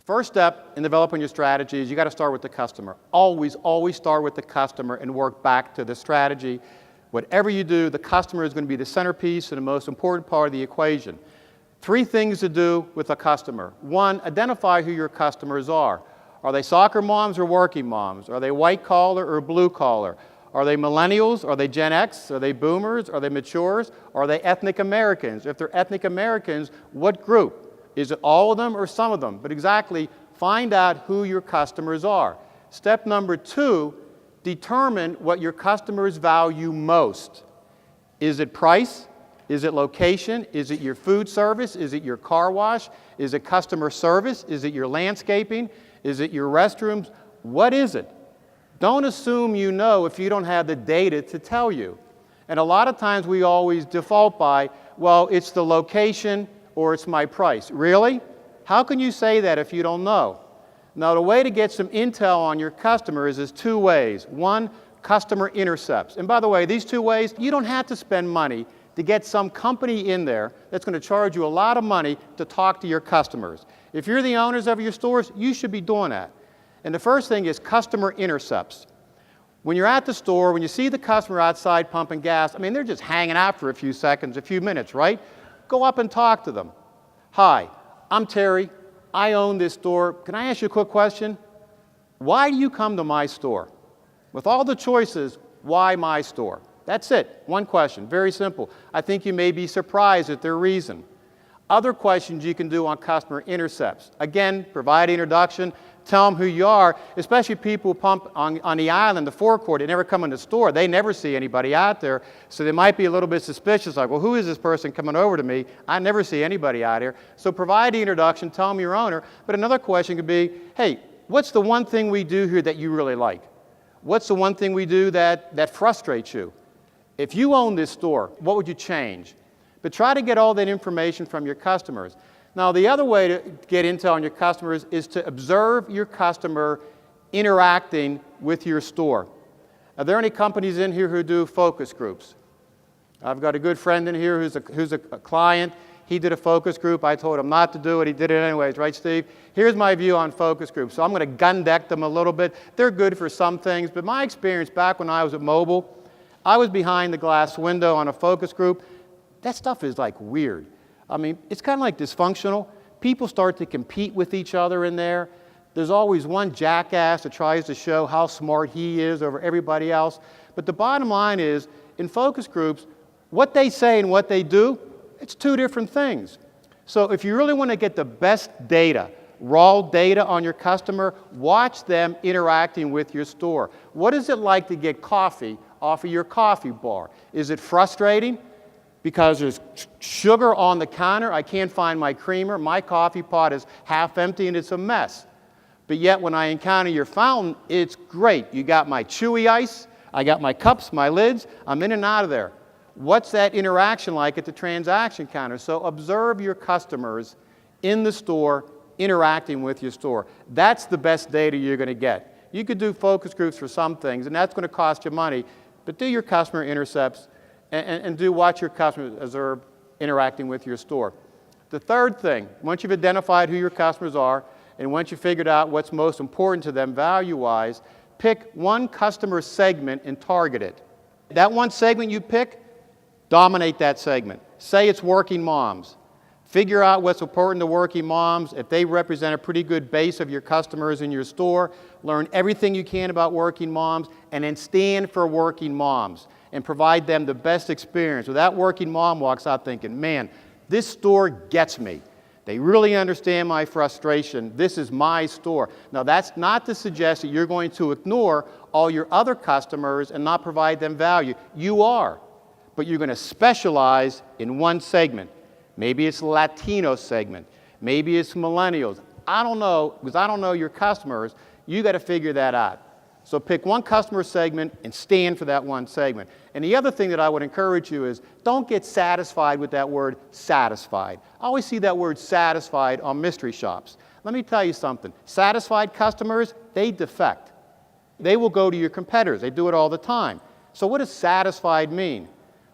First step in developing your strategy is you got to start with the customer. Always, always start with the customer and work back to the strategy. Whatever you do, the customer is going to be the centerpiece and the most important part of the equation. 3 things to do with a customer. 1, identify who your customers are. Are they soccer moms or working moms? Are they white collar or blue collar? Are they millennials? Are they Gen X? Are they boomers? Are they matures? Are they ethnic Americans? If they're ethnic Americans, what group? Is it all of them or some of them? But exactly, find out who your customers are. Step number 2, determine what your customers value most. Is it price? Is it location? Is it your food service? Is it your car wash? Is it customer service? Is it your landscaping? Is it your restrooms? What is it? Don't assume you know if you don't have the data to tell you. And a lot of times we always default by, well, it's the location or it's my price. Really? How can you say that if you don't know? Now, the way to get some intel on your customers is 2 ways. 1, customer intercepts. And by the way, these 2 ways, you don't have to spend money to get some company in there that's going to charge you a lot of money to talk to your customers. If you're the owners of your stores, you should be doing that. And the first thing is customer intercepts. When you're at the store, when you see the customer outside pumping gas, I mean, they're just hanging out for a few seconds, a few minutes, right? Go up and talk to them. Hi, I'm Terry. I own this store. Can I ask you a quick question? Why do you come to my store? With all the choices, why my store? That's it. 1 question. Very simple. I think you may be surprised at their reason. Other questions you can do on customer intercepts. Again, provide introduction. Tell them who you are, especially people who pump on the island, the forecourt. They never come in the store. They never see anybody out there. So they might be a little bit suspicious, like, well, who is this person coming over to me? I never see anybody out here. So provide the introduction. Tell them your owner. But another question could be, hey, what's the one thing we do here that you really like? What's the one thing we do that frustrates you? If you own this store, what would you change? But try to get all that information from your customers. Now, the other way to get intel on your customers is to observe your customer interacting with your store. Are there any companies in here who do focus groups? I've got a good friend in here who's a client. He did a focus group. I told him not to do it. He did it anyways, right, Steve? Here's my view on focus groups. So I'm going to gun deck them a little bit. They're good for some things, but my experience back when I was at Mobile, I was behind the glass window on a focus group. That stuff is like weird. I mean, it's kind of like dysfunctional. People start to compete with each other in there. There's always one jackass that tries to show how smart he is over everybody else. But the bottom line is, in focus groups, what they say and what they do, it's 2 different things. So if you really want to get the best data, raw data on your customer, watch them interacting with your store. What is it like to get coffee off of your coffee bar? Is it frustrating? Because there's sugar on the counter, I can't find my creamer, my coffee pot is half empty and it's a mess. But yet when I encounter your fountain, it's great. You got my chewy ice, I got my cups, my lids, I'm in and out of there. What's that interaction like at the transaction counter? So observe your customers in the store interacting with your store. That's the best data you're going to get. You could do focus groups for some things, and that's going to cost you money, but do your customer intercepts and do watch your customers as they're interacting with your store. The third thing, once you've identified who your customers are, and once you've figured out what's most important to them value-wise, pick one customer segment and target it. That one segment you pick, dominate that segment. Say it's working moms. Figure out what's important to working moms. If they represent a pretty good base of your customers in your store, learn everything you can about working moms, and then stand for working moms and provide them the best experience. So that working mom walks out thinking, man, this store gets me. They really understand my frustration. This is my store. Now, that's not to suggest that you're going to ignore all your other customers and not provide them value. You are, but you're going to specialize in one segment. Maybe it's the Latino segment. Maybe it's millennials. I don't know, because I don't know your customers. You got to figure that out. So pick one customer segment and stand for that one segment. And the other thing that I would encourage you is don't get satisfied with that word satisfied. I always see that word satisfied on mystery shops. Let me tell you something. Satisfied customers, they defect. They will go to your competitors. They do it all the time. So what does satisfied mean?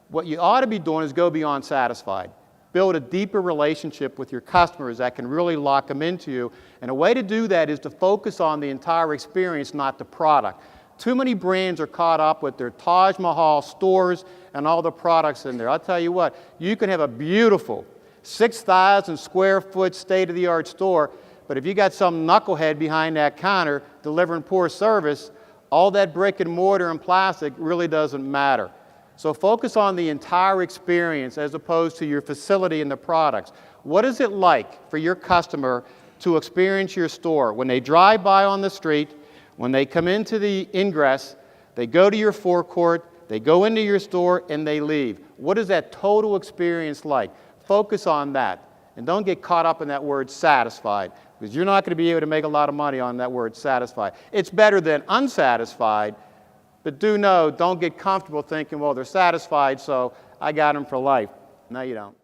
What you ought to be doing is go beyond satisfied. build a deeper relationship with your customers that can really lock them into you. And a way to do that is to focus on the entire experience, not the product. Too many brands are caught up with their Taj Mahal stores and all the products in there. I'll tell you what, you can have a beautiful 6,000 square foot state-of-the-art store, but if you got some knucklehead behind that counter delivering poor service, all that brick and mortar and plastic really doesn't matter. So focus on the entire experience as opposed to your facility and the products. What is it like for your customer to experience your store? When they drive by on the street, when they come into the ingress, they go to your forecourt, they go into your store, and they leave. What is that total experience like? Focus on that. And don't get caught up in that word satisfied, because you're not going to be able to make a lot of money on that word satisfied. It's better than unsatisfied, but do know, don't get comfortable thinking, well, they're satisfied, so I got them for life. No, you don't.